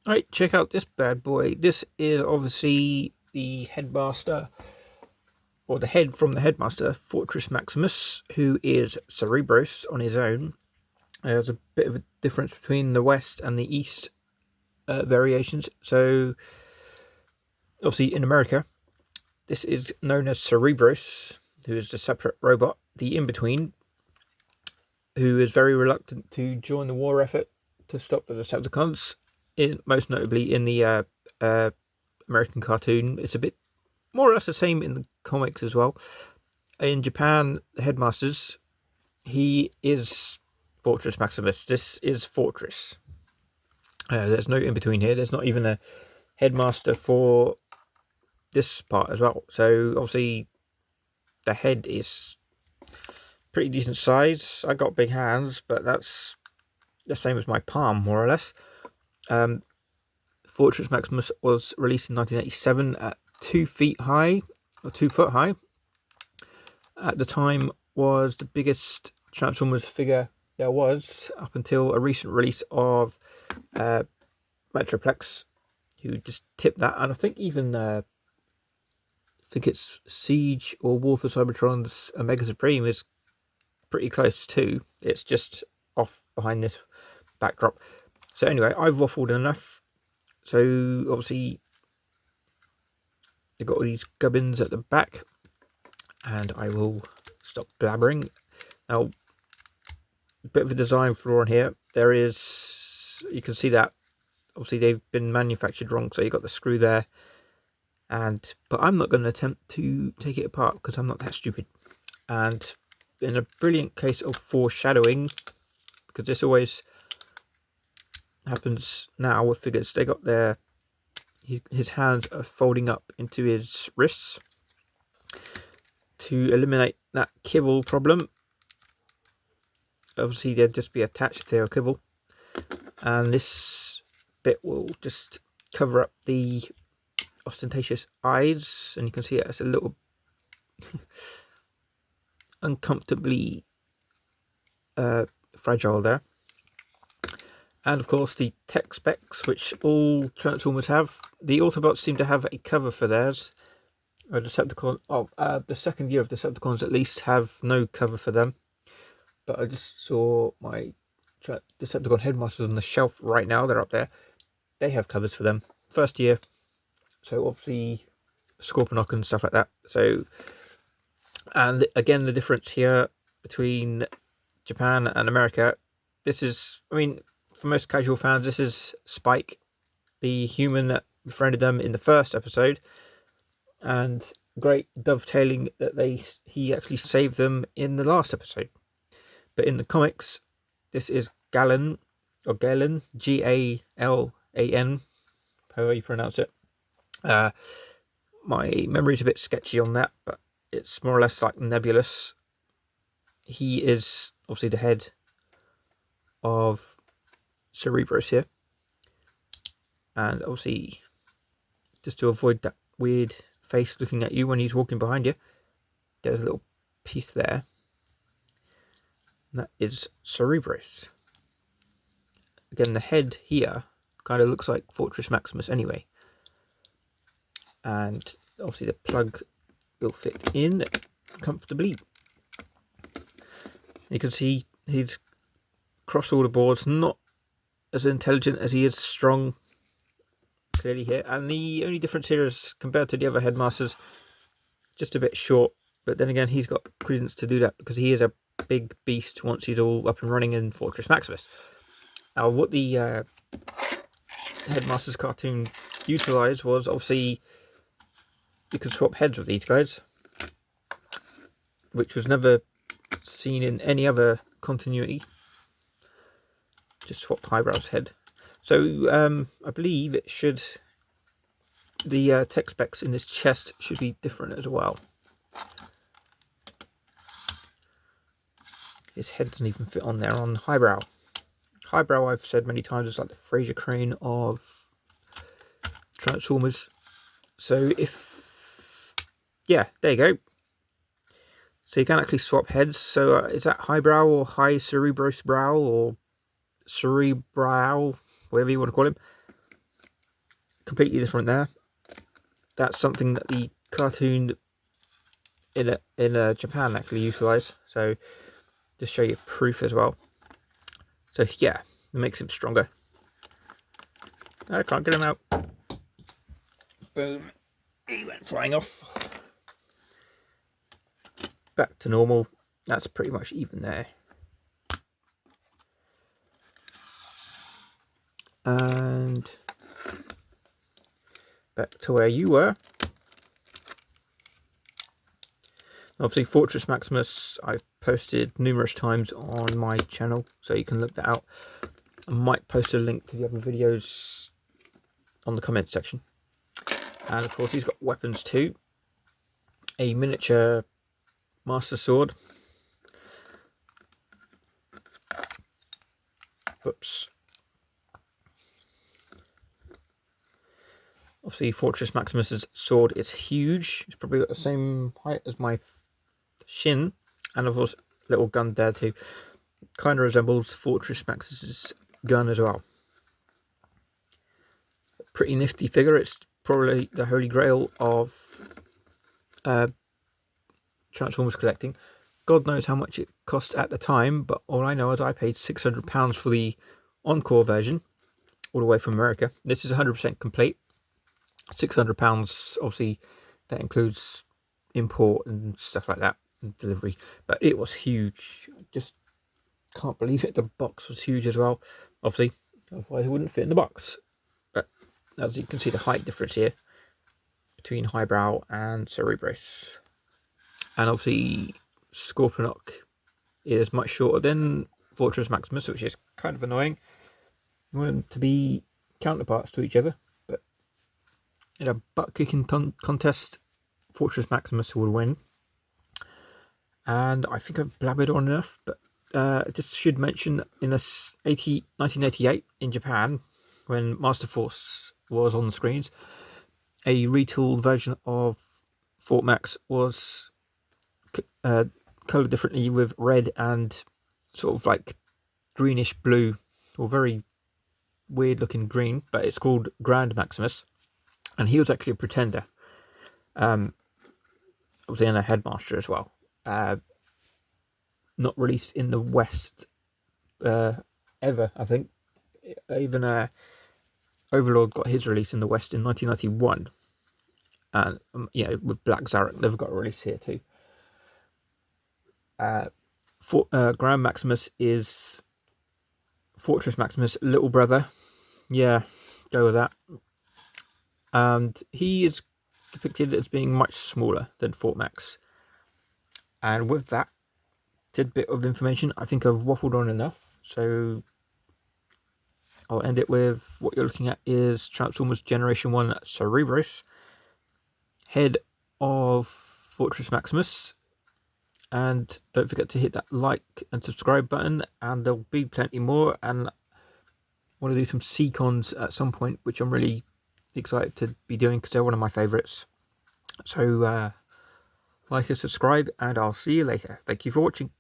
Alright, check out this bad boy. This is obviously the headmaster, or the head from the headmaster, Fortress Maximus, who is Cerebros on his own. There's a bit of a difference between the West and the East variations. So, obviously, in America, this is known as Cerebros, who is the separate robot, the in between, who is very reluctant to join the war effort to stop the Decepticons. Most notably in the American cartoon, it's a bit more or less the same in the comics as well. In Japan, the headmasters, he is Fortress Maximus. This is Fortress. There's no in between here. There's not even a headmaster for this part as well. So obviously, the head is pretty decent size. I got big hands, but that's the same as my palm, more or less. Fortress Maximus was released in 1987 at 2 feet high, or 2 foot high. At the time, was the biggest Transformers figure there was up until a recent release of Metroplex, who just tipped that. And I think even I think it's Siege or War for Cybertron's Omega Supreme is pretty close too. It's just off behind this backdrop. So anyway, I've waffled enough. So obviously, you've got all these gubbins at the back, and I will stop blabbering. Now, a bit of a design flaw on here. There is, you can see that obviously they've been manufactured wrong. So you got the screw there, but I'm not going to attempt to take it apart because I'm not that stupid. And in a brilliant case of foreshadowing, because this always happens now with figures, they got his hands are folding up into his wrists to eliminate that kibble problem. Obviously, they'd just be attached to a kibble, and this bit will just cover up the ostentatious eyes, and you can see it's a little uncomfortably fragile there. And of course, the tech specs, which all Transformers have. The Autobots seem to have a cover for theirs. The second year of Decepticons at least have no cover for them. But I just saw my Decepticon headmasters on the shelf right now. They're up there. They have covers for them. First year. So obviously, Scorponok and stuff like that. So, and again, the difference here between Japan and America. This is, I mean, for most casual fans, this is Spike, the human that befriended them in the first episode, and great dovetailing that he actually saved them in the last episode. But in the comics, this is Galen, or Galen, Galan, however you pronounce it. My memory's a bit sketchy on that, but it's more or less like nebulous. He is obviously the head of Cerebros here, and obviously, just to avoid that weird face looking at you when he's walking behind you, there's a little piece there. And that is Cerebros. Again, the head here kind of looks like Fortress Maximus anyway. And obviously the plug will fit in comfortably. You can see he's across all the boards, not as intelligent as he is strong, clearly here. And the only difference here is, compared to the other headmasters, just a bit short. But then again, he's got credence to do that because he is a big beast once he's all up and running in Fortress Maximus. Now, what the headmasters cartoon utilised was, obviously, you could swap heads with these guys, which was never seen in any other continuity. Just swap Highbrow's head. So I believe it should, the tech specs in this chest should be different as well. His head doesn't even fit on there on Highbrow. Highbrow, I've said many times, is like the Fraser Crane of Transformers. So yeah, there you go. So you can actually swap heads. So is that Highbrow or High Cerebros Brow or Cerebrow, whatever you want to call him? completely different there. That's something that the cartoon in Japan actually utilised. So just show you proof as well. So yeah, it makes him stronger. I can't get him out. Boom. He went flying off. Back to normal. That's pretty much even there. And back to where you were. Obviously, Fortress Maximus, I've posted numerous times on my channel, so you can look that out. I might post a link to the other videos on the comment section. And of course, he's got weapons too. A miniature Master Sword. Whoops. Obviously, Fortress Maximus's sword is huge. It's probably got the same height as my shin, and of course, little gun there too. Kind of resembles Fortress Maximus's gun as well. Pretty nifty figure. It's probably the holy grail of Transformers collecting. God knows how much it cost at the time, but all I know is I paid £600 for the Encore version, all the way from America. This is 100% complete. £600, obviously, that includes import and stuff like that, and delivery. But it was huge. I just can't believe it. The box was huge as well. Obviously, otherwise it wouldn't fit in the box. But as you can see, the height difference here between Highbrow and Cerebros. And obviously, Scorponok is much shorter than Fortress Maximus, which is kind of annoying. You want them to be counterparts to each other. In a butt-kicking contest, Fortress Maximus will win. And I think I've blabbered on enough, but I just should mention that in 1988 in Japan, when Master Force was on the screens, a retooled version of Fort Max was coloured differently with red and sort of like greenish blue, or very weird looking green, but it's called Grand Maximus. And he was actually a pretender. Obviously, and a headmaster as well. Not released in the West ever, I think. Even Overlord got his release in the West in 1991. And, with Black Zarek, they've got a release here too. Grand Maximus is Fortress Maximus' little brother. Yeah, go with that. And he is depicted as being much smaller than Fort Max. And with that tidbit of information, I think I've waffled on enough. So I'll end it with what you're looking at is Transformers Generation 1 Cerebros, head of Fortress Maximus. And don't forget to hit that like and subscribe button, and there'll be plenty more. And I want to do some C-cons at some point, which I'm really excited to be doing because they're one of my favourites. So like and subscribe, and I'll see you later. Thank you for watching.